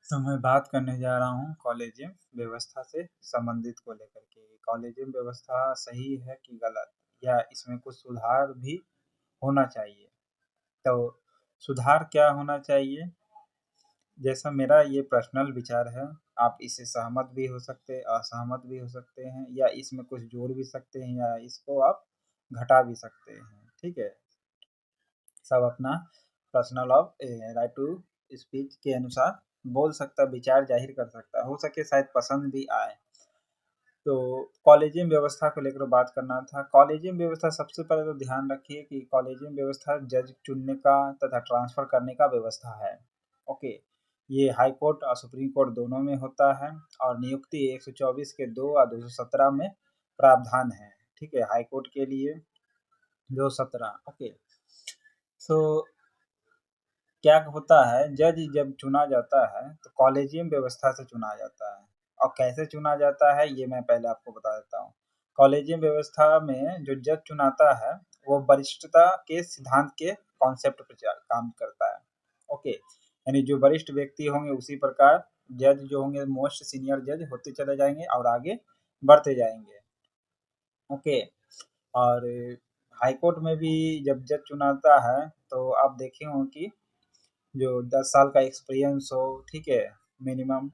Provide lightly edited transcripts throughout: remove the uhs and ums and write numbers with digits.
तो मैं बात करने जा रहा हूँ कॉलेजियम व्यवस्था से संबंधित को लेकर के। कॉलेजियम व्यवस्था सही है कि गलत, या इसमें कुछ सुधार भी होना चाहिए। तो सुधार क्या होना चाहिए, जैसा मेरा ये पर्सनल विचार है। आप इससे सहमत भी हो सकते, असहमत भी हो सकते हैं, या इसमें कुछ जोड़ भी सकते हैं, या इसको आप घटा भी सकते हैं। ठीक है, सब अपना personal of right to speech के अनुसार बोल सकता, विचार जाहिर कर सकता, हो सके शायद पसंद भी आए। तो कॉलेजियम व्यवस्था को लेकर बात करना था। कॉलेजियम व्यवस्था, सबसे पहले तो ध्यान रखिए कि कॉलेजियम व्यवस्था जज चुनने का तथा ट्रांसफ़र करने का व्यवस्था है। ओके, ये हाई कोर्ट और सुप्रीम कोर्ट दोनों में होता है, और नियुक्ति 124 के 2 और 217 में प्रावधान है। ठीक है, हाई कोर्ट के लिए 217। ओके, सो क्या होता है, जज जब चुना जाता है तो कॉलेजियम व्यवस्था से चुना जाता है। और कैसे चुना जाता है ये मैं पहले आपको बता देता हूँ। कॉलेजियम व्यवस्था में जो जज चुनाता है वो वरिष्ठता के सिद्धांत के कॉन्सेप्ट पर काम करता है। ओके, यानी जो वरिष्ठ व्यक्ति होंगे उसी प्रकार जज जो होंगे मोस्ट सीनियर जज होते चले जाएंगे और आगे बढ़ते जाएंगे। ओके, और हाई कोर्ट में भी जब जज चुनाता है तो आप देखे हों कि जो 10 साल का एक्सपीरियंस हो, ठीक है, मिनिमम।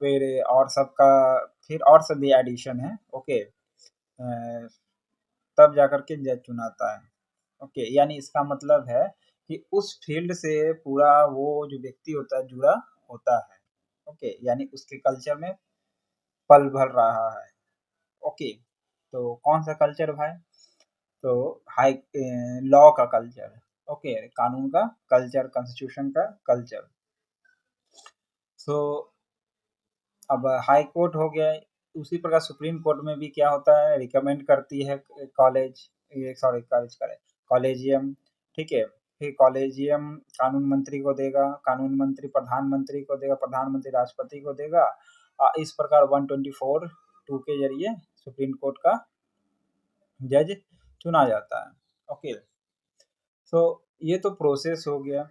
फिर और सबका, फिर और सब भी एडिशन है। ओके, तब जाकर के जज चुनाता है। ओके, यानी इसका मतलब है कि उस फील्ड से पूरा वो जो व्यक्ति होता है जुड़ा होता है। ओके, यानी उसके कल्चर में पल भर रहा है। ओके, तो कौन सा कल्चर भाई? तो हाई लॉ का कल्चर। ओके, कानून का कल्चर, कॉन्स्टिट्यूशन का कल्चर। सो अब हाई कोर्ट हो गया, उसी प्रकार सुप्रीम कोर्ट में भी क्या होता है, रिकमेंड करती है कॉलेज, सॉरी कॉलेज करे, कॉलेजियम। ठीक है, फिर कॉलेजियम कानून मंत्री को देगा, कानून मंत्री प्रधानमंत्री को देगा, प्रधानमंत्री राष्ट्रपति को देगा। इस प्रकार 124(2) के जरिए सुप्रीम कोर्ट का जज चुना जाता है। ओके, तो ये तो प्रोसेस हो गया।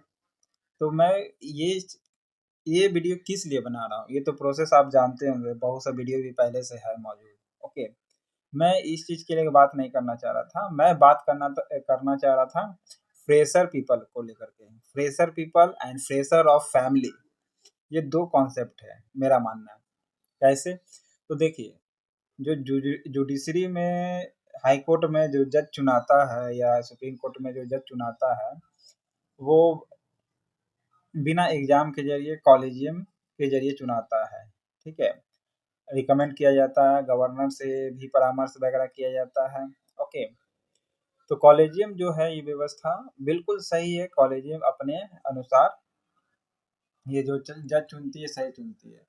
तो मैं ये ये वीडियो किस लिए बना रहा हूँ, ये तो प्रोसेस आप जानते होंगे, बहुत सा वीडियो भी पहले से है मौजूद। ओके, मैं इस चीज़ के लिए बात नहीं करना चाह रहा था, मैं बात करना चाह रहा था फ्रेशर पीपल को लेकर के। Fresher people and fresher of family, ये दो कॉन्सेप्ट है मेरा मानना है। कैसे? तो देखिए, जो जुडिशरी में, हाई कोर्ट में जो जज चुनाता है या सुप्रीम कोर्ट में जो जज चुनाता है, वो बिना एग्जाम के जरिए कॉलेजियम के जरिए चुनाता है। ठीक है, रिकमेंड किया जाता है, गवर्नर से भी परामर्श वगैरह किया जाता है। ओके, तो कॉलेजियम जो है ये व्यवस्था बिल्कुल सही है। कॉलेजियम अपने अनुसार ये जो जज चुनती है सही चुनती है,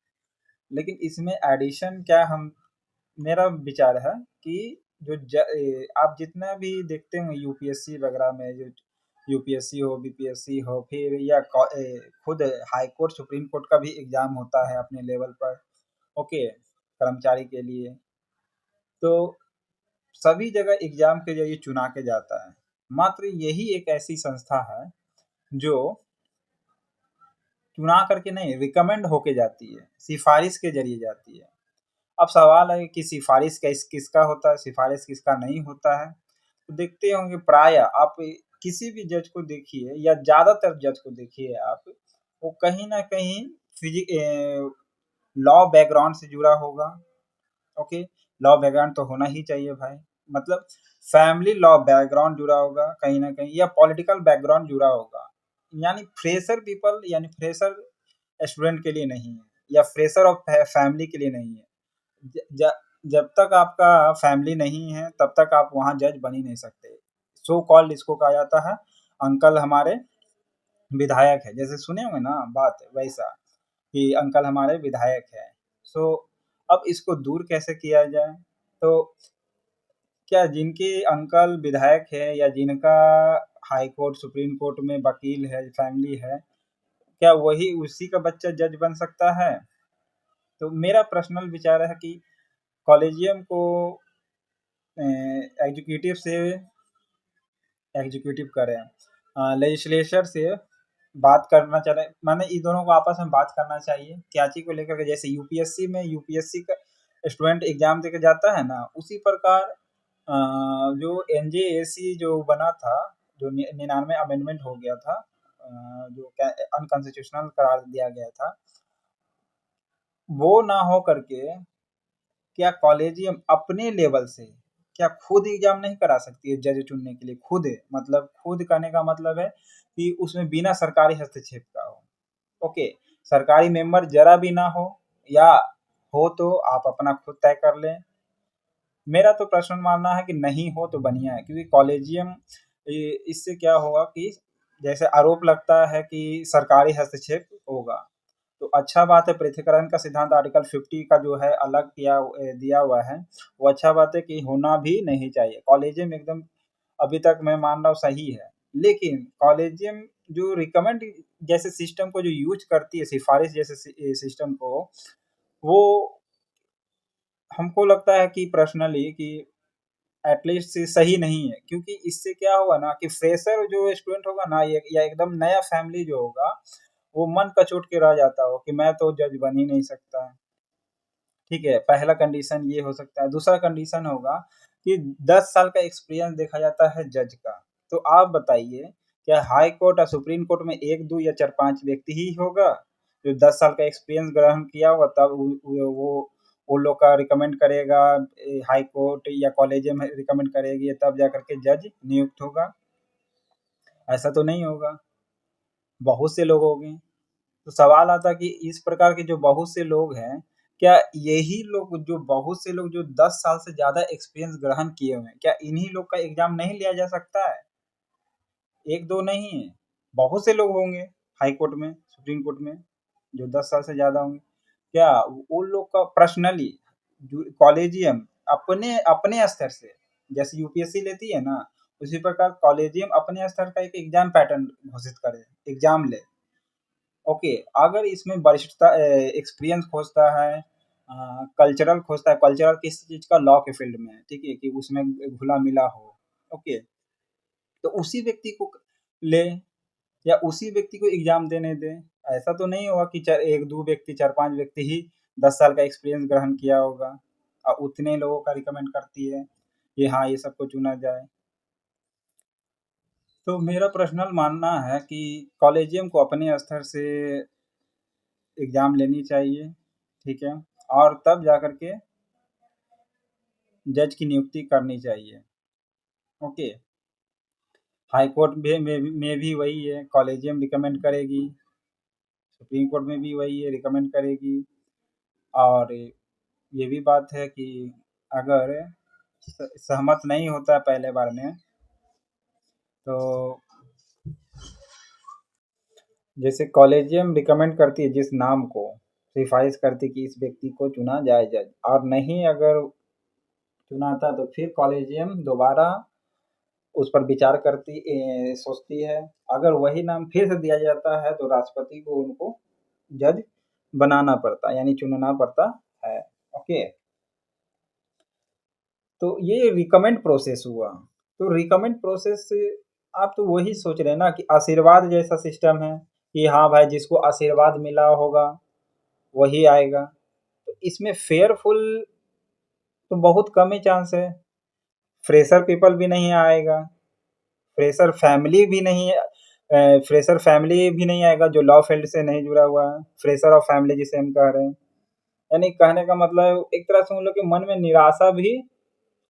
लेकिन इसमें एडिशन क्या, हम मेरा विचार है कि जो आप जितना भी देखते हो यूपीएससी वगैरह में, जो यूपीएससी हो, बीपीएससी हो, फिर या खुद हाई कोर्ट सुप्रीम कोर्ट का भी एग्जाम होता है अपने लेवल पर। ओके, कर्मचारी के लिए, तो सभी जगह एग्जाम के जरिए चुना के जाता है। मात्र यही एक ऐसी संस्था है जो चुना करके नहीं, रिकमेंड होके जाती है, सिफारिश के जरिए जाती है। अब सवाल है कि सिफारिश किसका होता है, सिफारिश किसका नहीं होता है। तो देखते होंगे प्राय आप किसी भी जज को देखिए, या ज़्यादातर जज को देखिए आप, वो कहीं ना कहीं लॉ बैकग्राउंड से जुड़ा होगा। ओके, लॉ बैकग्राउंड तो होना ही चाहिए भाई, मतलब फैमिली लॉ बैकग्राउंड जुड़ा होगा कहीं ना कहीं, या पॉलिटिकल बैकग्राउंड जुड़ा होगा। यानी फ्रेशर पीपल, यानी फ्रेशर स्टूडेंट के लिए नहीं है, या फ्रेशर ऑफ फैमिली के लिए नहीं है। जब तक आपका फैमिली नहीं है तब तक आप वहाँ जज बन ही नहीं सकते। सो कॉल्ड इसको कहा जाता है अंकल हमारे विधायक है, जैसे सुने होंगे ना बात वैसा, कि अंकल हमारे विधायक है। सो अब इसको दूर कैसे किया जाए? तो क्या जिनके अंकल विधायक है, या जिनका हाई कोर्ट सुप्रीम कोर्ट में वकील है, फैमिली है, क्या वही उसी का बच्चा जज बन सकता है? तो मेरा पर्सनल विचार है कि कॉलेजियम को एग्जीक्यूटिव से एग्जीक्यूटिव करें, लेजिस्लेचर से बात करना चाह रहे, माने इन दोनों को आपस में बात करना चाहिए क्या चीज को लेकर के। जैसे यूपीएससी में यूपीएससी का स्टूडेंट एग्जाम देके जाता है ना, उसी प्रकार जो एनजेएसी जो बना था, जो 99 अमेंडमेंट हो गया था, जो अनकॉन्स्टिट्यूशनल करार दिया गया था, वो ना हो करके क्या कॉलेजियम अपने लेवल से क्या खुद एग्जाम नहीं करा सकती है जज चुनने के लिए? खुद, मतलब खुद करने का मतलब है कि उसमें बिना सरकारी हस्तक्षेप का हो। ओके, सरकारी मेंबर जरा भी ना हो, या हो तो आप अपना खुद तय कर लें। मेरा तो पर्सनल मानना है कि नहीं हो तो बढ़िया है, क्योंकि कॉलेजियम इससे क्या होगा कि जैसे आरोप लगता है कि सरकारी हस्तक्षेप होगा, तो अच्छा बात है। पृथक्करण का सिद्धांत आर्टिकल 50 का जो है अलग किया दिया हुआ है, वो अच्छा बात है कि होना भी नहीं चाहिए। कॉलेजियम एकदम अभी तक मैं मान रहा हूँ सही है, लेकिन कॉलेजियम जो रिकमेंड जैसे सिस्टम को जो यूज करती है, सिफारिश जैसे सिस्टम को, वो हमको लगता है कि पर्सनली कि एटलीस्ट सही नहीं है। क्योंकि इससे क्या होगा ना कि फ्रेशर जो स्टूडेंट होगा ना, या एकदम नया फैमिली जो होगा, वो मन कचोट के रह जाता हो कि मैं तो जज बन ही नहीं सकता। ठीक है, पहला कंडीशन ये हो सकता है। दूसरा कंडीशन होगा कि 10 साल का एक्सपीरियंस देखा जाता है जज का। तो आप बताइए, क्या हाई कोर्ट और सुप्रीम कोर्ट में 1, 2 या 4, 5 व्यक्ति ही होगा जो 10 साल का एक्सपीरियंस ग्रहण किया होगा, तब वो लोग का रिकमेंड करेगा हाई कोर्ट या कॉलेजियम रिकमेंड करेगी, तब जाकर के जज नियुक्त होगा? ऐसा तो नहीं होगा, बहुत से लोग होंगे। तो सवाल आता है कि इस प्रकार के जो बहुत से लोग हैं, क्या यही लोग जो बहुत से लोग जो 10 साल से ज़्यादा एक्सपीरियंस ग्रहण किए हुए हैं, क्या इन्हीं लोग का एग्ज़ाम नहीं लिया जा सकता है? 1-2 नहीं है, बहुत से लोग होंगे हाई कोर्ट में, सुप्रीम कोर्ट में, जो 10 साल से ज़्यादा होंगे। क्या उन लोग का पर्सनली जो कॉलेजियम अपने अपने स्तर से, जैसे यूपीएससी लेती है ना, उसी प्रकार कॉलेजियम अपने स्तर का एक एग्ज़ाम पैटर्न घोषित करे, एग्ज़ाम ले। ओके, अगर इसमें वरिष्ठता एक्सपीरियंस खोजता है, कल्चरल खोजता है, कल्चरल किस चीज़ का? लॉ के फील्ड में, ठीक है, कि उसमें घुला मिला हो। ओके, तो उसी व्यक्ति को ले, या उसी व्यक्ति को एग्जाम देने दे। ऐसा तो नहीं होगा कि एक दो व्यक्ति, 4-5 व्यक्ति ही 10 साल का एक्सपीरियंस ग्रहण किया होगा और उतने लोगों का रिकमेंड करती है कि हाँ ये सबको चुना जाए। तो मेरा पर्सनल मानना है कि कॉलेजियम को अपने स्तर से एग्ज़ाम लेनी चाहिए, ठीक है, और तब जाकर के जज की नियुक्ति करनी चाहिए। ओके, हाई कोर्ट में भी वही है, कॉलेजियम रिकमेंड करेगी, सुप्रीम कोर्ट में भी वही है, रिकमेंड करेगी। और ये भी बात है कि अगर सहमत नहीं होता है पहले बार में, तो जैसे कॉलेजियम रिकमेंड करती है जिस नाम को, सिफारिश करती कि इस व्यक्ति को चुना जाए जज, और नहीं अगर चुनाता तो फिर कॉलेजियम दोबारा उस पर विचार करती सोचती है। अगर वही नाम फिर से दिया जाता है तो राष्ट्रपति को उनको जज बनाना पड़ता है, यानी चुनना पड़ता है। ओके, तो ये रिकमेंड प्रोसेस हुआ। तो रिकमेंड प्रोसेस से आप तो वही सोच रहे हैं ना कि आशीर्वाद जैसा सिस्टम है कि हाँ भाई जिसको आशीर्वाद मिला होगा वही आएगा। तो इसमें फेयरफुल तो बहुत कम ही चांस है। फ्रेशर पीपल भी नहीं आएगा, फ्रेशर फैमिली भी नहीं, फ्रेशर फैमिली भी नहीं आएगा जो लॉ फील्ड से नहीं जुड़ा हुआ है, फ्रेशर और फैमिली जिसे हम कह रहे हैं। यानी कहने का मतलब एक तरह से उन लोग के मन में निराशा भी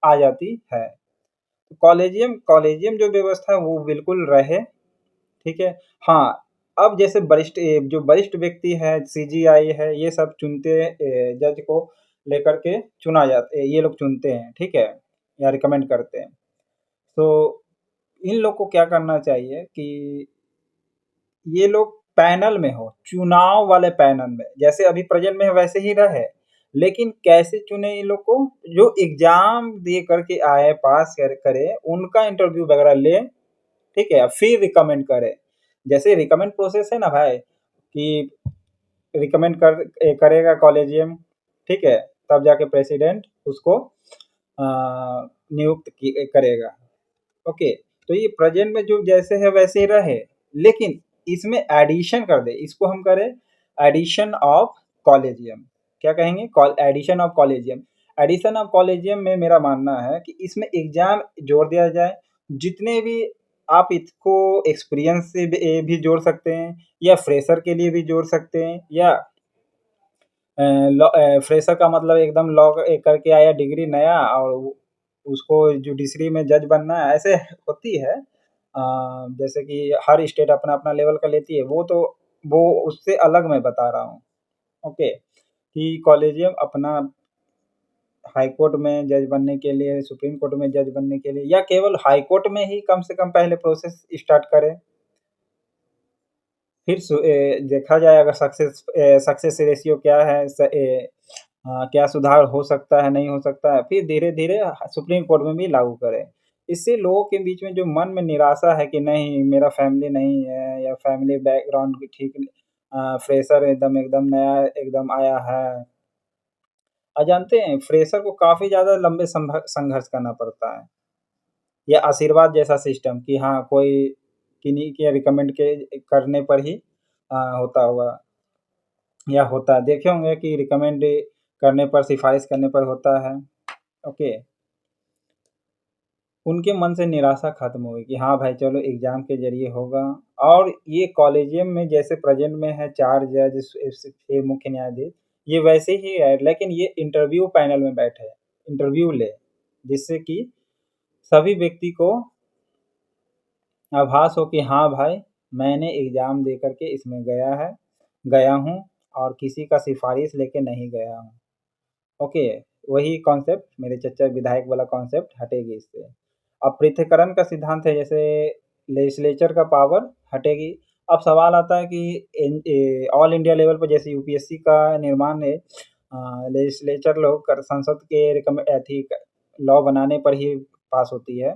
आ जाती है। तो कॉलेजियम कॉलेजियम जो व्यवस्था है वो बिल्कुल रहे, ठीक है। हाँ, अब जैसे जो वरिष्ठ व्यक्ति है, सीजीआई है, ये सब चुनते जज को लेकर के चुना जाता है, ये लोग चुनते हैं, ठीक है, या रिकमेंड करते हैं। तो इन लोग को क्या करना चाहिए कि ये लोग पैनल में हो, चुनाव वाले पैनल में, जैसे अभी प्रेजेंट में है वैसे ही रहे, लेकिन कैसे चुने इन लोग को? जो एग्जाम दे करके आए, पास करे, उनका इंटरव्यू वगैरह ले, ठीक है, फिर रिकमेंड करे। जैसे रिकमेंड प्रोसेस है ना भाई, कि रिकमेंड करेगा कॉलेजियम, ठीक है, तब जाके प्रेसिडेंट उसको नियुक्त करेगा। ओके, तो ये प्रेजेंट में जो जैसे है वैसे ही रहे, लेकिन इसमें एडिशन कर दे, इसको हम करें एडिशन ऑफ कॉलेजियम। क्या कहेंगे? Edition of collegium. Edition of collegium में मेरा मानना है कि इसमें एग्जाम जोड़ दिया जाए, जितने भी आप इसको एक्सपीरियंस से भी जोड़ सकते हैं, या फ्रेशर के लिए भी जोड़ सकते हैं, या फ्रेशर का मतलब एकदम लॉ करके आया डिग्री नया और उसको जुडिशरी में जज बनना है, ऐसे होती है। जैसे कि हर स्टेट अपना अपना लेवल का लेती है, वो उससे अलग मैं बता रहा हूँ। ओके, कि कॉलेजियम अपना हाई कोर्ट में जज बनने के लिए, सुप्रीम कोर्ट में जज बनने के लिए, या केवल हाई कोर्ट में ही कम से कम पहले प्रोसेस स्टार्ट करें, फिर देखा जाए अगर सक्सेस रेशियो क्या है, क्या सुधार हो सकता है, नहीं हो सकता है, फिर धीरे-धीरे सुप्रीम कोर्ट में भी लागू करें। इससे लोगों के बीच में जो मन में निराशा है कि नहीं मेरा फैमिली नहीं है, या फैमिली बैकग्राउंड भी ठीक फ्रेशर एकदम एकदम नया एकदम आया है। जानते हैं फ्रेशर को काफ़ी ज़्यादा लंबे संघर्ष करना पड़ता है, या आशीर्वाद जैसा सिस्टम कि हाँ, कोई किन्हीं के रिकमेंड के करने पर ही होता होगा, या होता है। देखे होंगे कि रिकमेंड करने पर, सिफारिश करने पर होता है। ओके, उनके मन से निराशा खत्म होगी कि हाँ भाई चलो एग्ज़ाम के ज़रिए होगा। और ये कॉलेजियम में जैसे प्रेज़ेंट में है 4 जज, 6 मुख्य न्यायाधीश, ये वैसे ही है, लेकिन ये इंटरव्यू पैनल में बैठे हैं, इंटरव्यू ले, जिससे कि सभी व्यक्ति को आभास हो कि हाँ भाई, मैंने एग्ज़ाम दे कर के इसमें गया हूँ और किसी का सिफारिश लेके नहीं गया हूँ। ओके, वही कॉन्सेप्ट मेरे चच्चा विधायक वाला कॉन्सेप्ट हटेगी इससे। अब पृथक्करण का सिद्धांत है, जैसे लेजिस्लेचर का पावर हटेगी। अब सवाल आता है कि ऑल इंडिया लेवल पर जैसे यूपीएससी का निर्माण है, लेजिस्लेचर लोग कर संसद के लॉ बनाने पर ही पास होती है।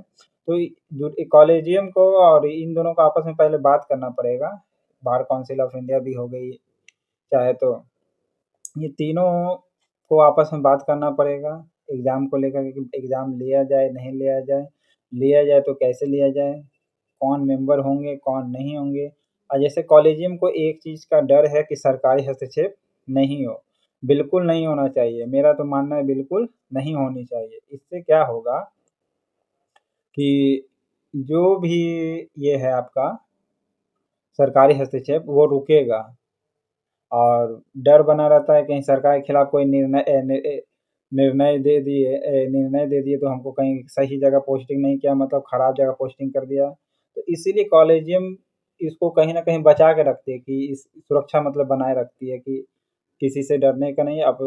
तो जो कॉलेजियम को और इन दोनों को आपस में पहले बात करना पड़ेगा। बार काउंसिल ऑफ इंडिया भी हो गई चाहे तो, ये तीनों को आपस में बात करना पड़ेगा एग्ज़ाम को लेकर के, एग्ज़ाम लिया जाए नहीं लिया जाए तो कैसे लिया जाए, कौन मेंबर होंगे कौन नहीं होंगे। और जैसे कॉलेजियम को एक चीज़ का डर है कि सरकारी हस्तक्षेप नहीं हो, बिल्कुल नहीं होना चाहिए, मेरा तो मानना है बिल्कुल नहीं होनी चाहिए। इससे क्या होगा कि जो भी ये है आपका सरकारी हस्तक्षेप वो रुकेगा, और डर बना रहता है कहीं सरकार के खिलाफ कोई निर्णय दे दिए तो हमको कहीं सही जगह पोस्टिंग नहीं किया, मतलब खराब जगह पोस्टिंग कर दिया। तो इसीलिए कॉलेजियम इसको कहीं न कहीं बचा के रखती है, कि इस सुरक्षा मतलब बनाए रखती है कि किसी से डरने का नहीं, आप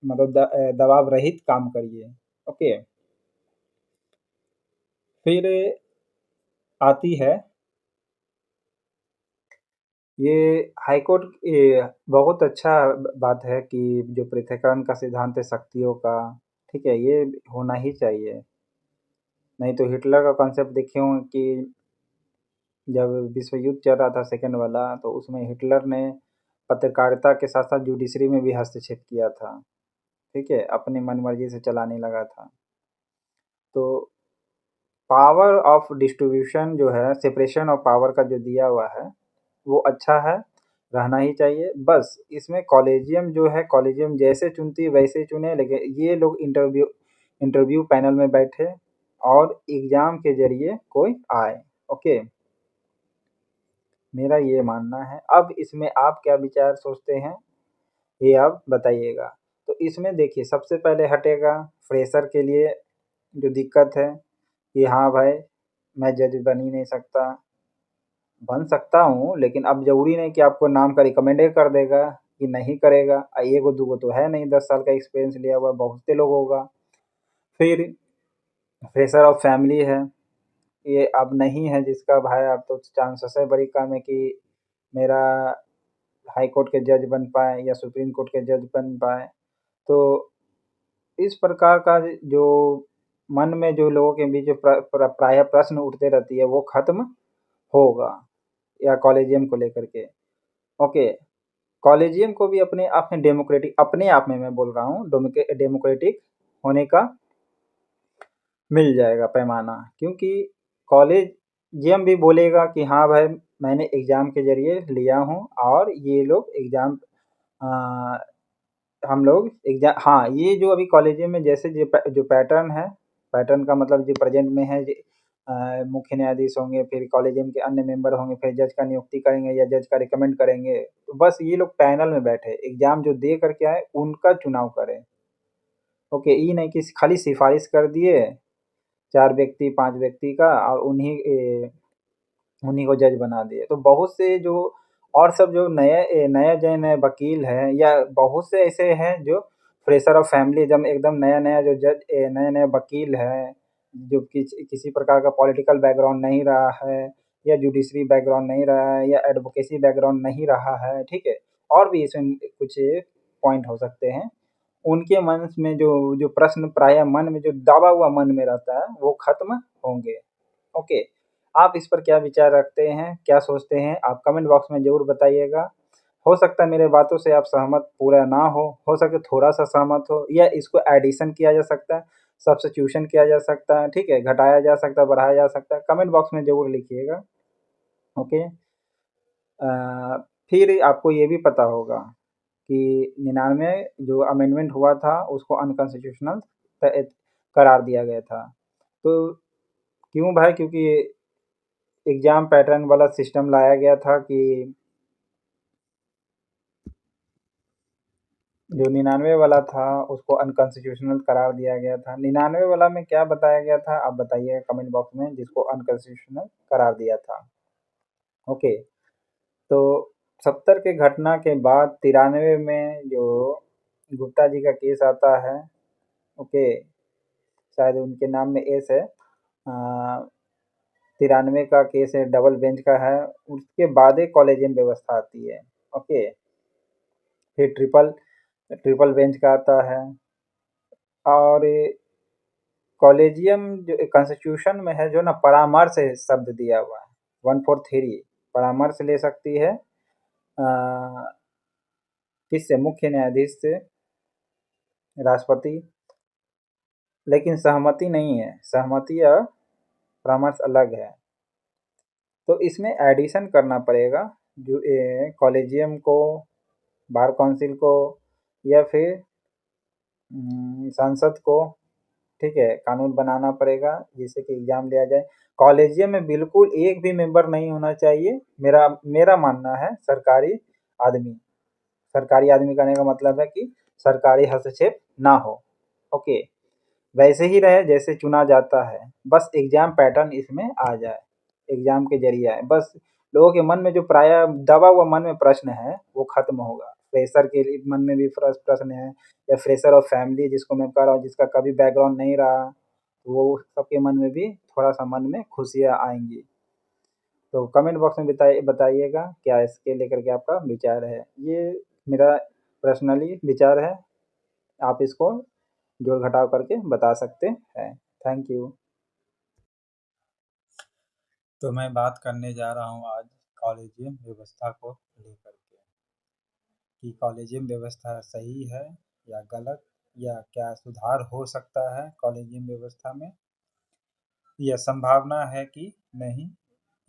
मतलब दबाव रहित काम करिए। ओके, फिर आती है ये हाई कोर्ट, बहुत अच्छा बात है कि जो पृथक्करण का सिद्धांत है शक्तियों का, ठीक है, ये होना ही चाहिए। नहीं तो हिटलर का कॉन्सेप्ट देखे होंगे कि जब विश्व युद्ध चल रहा था सेकंड वाला, तो उसमें हिटलर ने पत्रकारिता के साथ साथ जुडिशरी में भी हस्तक्षेप किया था, ठीक है, अपनी मनमर्जी से चलाने लगा था। तो पावर ऑफ डिस्ट्रीब्यूशन जो है, सेपरेशन ऑफ पावर का जो दिया हुआ है वो अच्छा है, रहना ही चाहिए। बस इसमें कॉलेजियम जो है, कॉलेजियम जैसे चुनती है वैसे ही चुने, लेकिन ये लोग इंटरव्यू पैनल में बैठे और एग्ज़ाम के ज़रिए कोई आए। ओके, मेरा ये मानना है। अब इसमें आप क्या विचार सोचते हैं, ये आप बताइएगा। तो इसमें देखिए सबसे पहले हटेगा फ्रेशर के लिए जो दिक्कत है कि हाँ भाई, मैं जज बन ही नहीं सकता, बन सकता हूँ लेकिन अब ज़रूरी नहीं कि आपको नाम का रिकमेंड ही कर देगा कि नहीं करेगा। एगो दूगो तो है नहीं, 10 साल का एक्सपीरियंस लिया हुआ बहुत से लोग होगा। फिर प्रेशर ऑफ फैमिली है, ये अब नहीं है जिसका भाई, अब तो चांसेस है बड़ी कम है कि मेरा हाई कोर्ट के जज बन पाए या सुप्रीम कोर्ट के जज बन पाए। तो इस प्रकार का जो मन में जो लोगों के बीच प्रायः प्रश्न उठते रहती है वो खत्म होगा, या कॉलेजियम को लेकर के। ओके, कॉलेजियम को भी अपने आप में डेमोक्रेटिक, अपने आप में मैं बोल रहा हूँ, डेमोक्रेटिक होने का मिल जाएगा पैमाना, क्योंकि कॉलेजियम भी बोलेगा कि हाँ भाई, मैंने एग्ज़ाम के ज़रिए लिया हूँ और ये लोग एग्ज़ाम हम लोग हाँ, ये जो अभी कॉलेज में जैसे जो पैटर्न है, पैटर्न का मतलब जो प्रेजेंट में है मुख्य न्यायाधीश होंगे, फिर कॉलेजियम के अन्य मेंबर होंगे, फिर जज का नियुक्ति करेंगे या जज का रिकमेंड करेंगे। तो बस ये लोग पैनल में बैठे, एग्ज़ाम जो दे करके आए उनका चुनाव करें। ओके, ये नहीं कि खाली सिफारिश कर दिए 4 व्यक्ति 5 व्यक्ति का और उन्हीं को जज बना दिए। तो बहुत से जो और सब जो नए वकील हैं या बहुत से ऐसे हैं जो फ्रेशर ऑफ फैमिली एकदम एकदम नया-नया जो नए-नए वकील हैं, जो किसी प्रकार का पॉलिटिकल बैकग्राउंड नहीं रहा है या जुडिशरी बैकग्राउंड नहीं रहा है या एडवोकेसी बैकग्राउंड नहीं रहा है, ठीक है? और भी इसमें कुछ पॉइंट हो सकते हैं। उनके मन में जो जो प्रश्न प्रायः मन में जो दबा हुआ मन में रहता है, वो खत्म होंगे। ओके, आप इस पर क्या विचार रखते हैं, क्या सोचते हैं? आप कमेंट बॉक्स में ज़रूर बताइएगा। हो सकता है मेरे बातों से आप सहमत पूरा ना हो सकता है थोड़ा-सा सहमत हो या इसको एडिशन किया जा सकता है, सब्स्टिट्यूशन किया जा सकता है, ठीक है? घटाया जा सकता है, बढ़ाया जा सकता है। कमेंट बॉक्स में ज़रूर लिखिएगा, ओके? फिर आपको ये भी पता होगा कि 99 जो अमेंडमेंट हुआ था, उसको अनकॉन्स्टिट्यूशनल करार दिया गया था। तो क्यों भाई? क्योंकि एग्ज़ाम पैटर्न वाला सिस्टम लाया गया था कि जो 99 वाला था उसको अनकॉन्स्टिट्यूशनल करार दिया गया था। 99 वाला में क्या बताया गया था आप बताइएगा कमेंट बॉक्स में जिसको अनकॉन्स्टिट्यूशनल करार दिया था। ओके, तो 70 के घटना के बाद 93 में जो गुप्ता जी का केस आता है, ओके, शायद उनके नाम में एस है, 93 का केस है, डबल बेंच का है, उसके बाद एक कॉलेजियम व्यवस्था आती है। ओके, फिर ट्रिपल बेंच का आता है और कॉलेजियम जो कॉन्स्टिट्यूशन में है जो ना परामर्श शब्द दिया हुआ है 143 परामर्श ले सकती है किससे? मुख्य न्यायाधीश से, राष्ट्रपति, लेकिन सहमति नहीं है। सहमति या परामर्श अलग है। तो इसमें एडिशन करना पड़ेगा जो कॉलेजियम को, बार काउंसिल को या फिर संसद को, ठीक है, कानून बनाना पड़ेगा जिससे कि एग्ज़ाम लिया जाए। कॉलेजियम में बिल्कुल एक भी मेंबर नहीं होना चाहिए। मेरा मेरा मानना है आदमी सरकारी आदमी कहने का मतलब है कि सरकारी हस्तक्षेप ना हो। ओके, वैसे ही रहे जैसे चुना जाता है, बस एग्ज़ाम पैटर्न इसमें आ जाए, एग्ज़ाम के ज़रिए आए। बस लोगों के मन में जो प्रायः दबा हुआ मन में प्रश्न है, वो खत्म होगा। फ्रेशर के लिए मन में भी प्रश्न है या फ्रेशर ऑफ फैमिली जिसको मैं कह रहा हूँ, जिसका कभी बैकग्राउंड नहीं रहा, वो सबके मन में भी थोड़ा-सा मन में खुशियाँ आएँगी। तो कमेंट बॉक्स में बताइएगा क्या इसके लेकर के आपका विचार है। ये मेरा पर्सनली विचार है, आप इसको जोड़-घटाव करके बता सकते हैं। Thank you. तो मैं बात करने जा रहा हूँ आज कॉलेजियम व्यवस्था को लेकर के कि कॉलेजियम व्यवस्था सही है या गलत या क्या सुधार हो सकता है कॉलेजियम व्यवस्था में या संभावना है कि नहीं।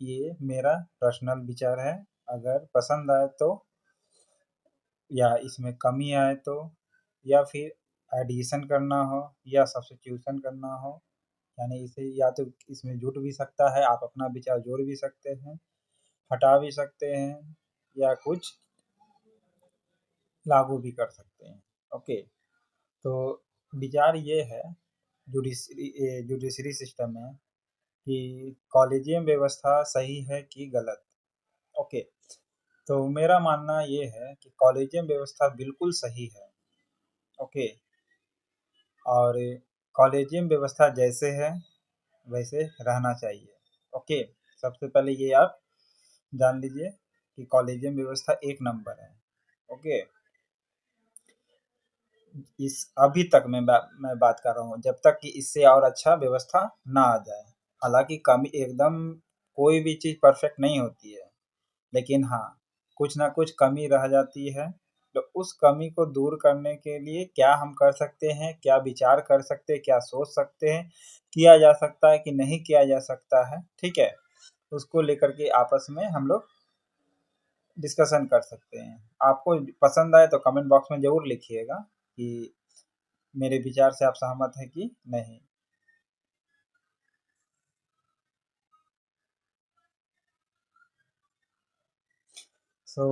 ये मेरा पर्सनल विचार है। अगर पसंद आए तो या इसमें कमी आए तो या फिर एडिशन करना हो या सब्स्टिट्यूशन करना हो, यानी इसे या तो इसमें जुट भी सकता है, आप अपना विचार जोड़ भी सकते हैं, हटा भी सकते हैं या कुछ लागू भी कर सकते हैं। ओके, तो विचार ये है जुडिशरी सिस्टम में कि कॉलेजियम व्यवस्था सही है कि गलत। ओके, तो मेरा मानना ये है कि कॉलेजियम व्यवस्था बिल्कुल सही है। ओके, और कॉलेजियम व्यवस्था जैसे है वैसे रहना चाहिए। ओके, सबसे पहले ये आप जान लीजिए कि कॉलेजियम व्यवस्था एक नंबर है। ओके, इस अभी तक मैं बात कर रहा हूँ जब तक कि इससे और अच्छा व्यवस्था ना आ जाए। हालांकि कमी एकदम कोई भी चीज़ परफेक्ट नहीं होती है, लेकिन हाँ, कुछ ना कुछ कमी रह जाती है। तो उस कमी को दूर करने के लिए क्या हम कर सकते हैं, क्या विचार कर सकते हैं, क्या सोच सकते हैं, किया जा सकता है कि नहीं किया जा सकता है, ठीक है? उसको लेकर के आपस में हम लोग डिस्कशन कर सकते हैं। आपको पसंद आए तो कमेंट बॉक्स में ज़रूर लिखिएगा कि मेरे विचार से आप सहमत हैं कि नहीं। सो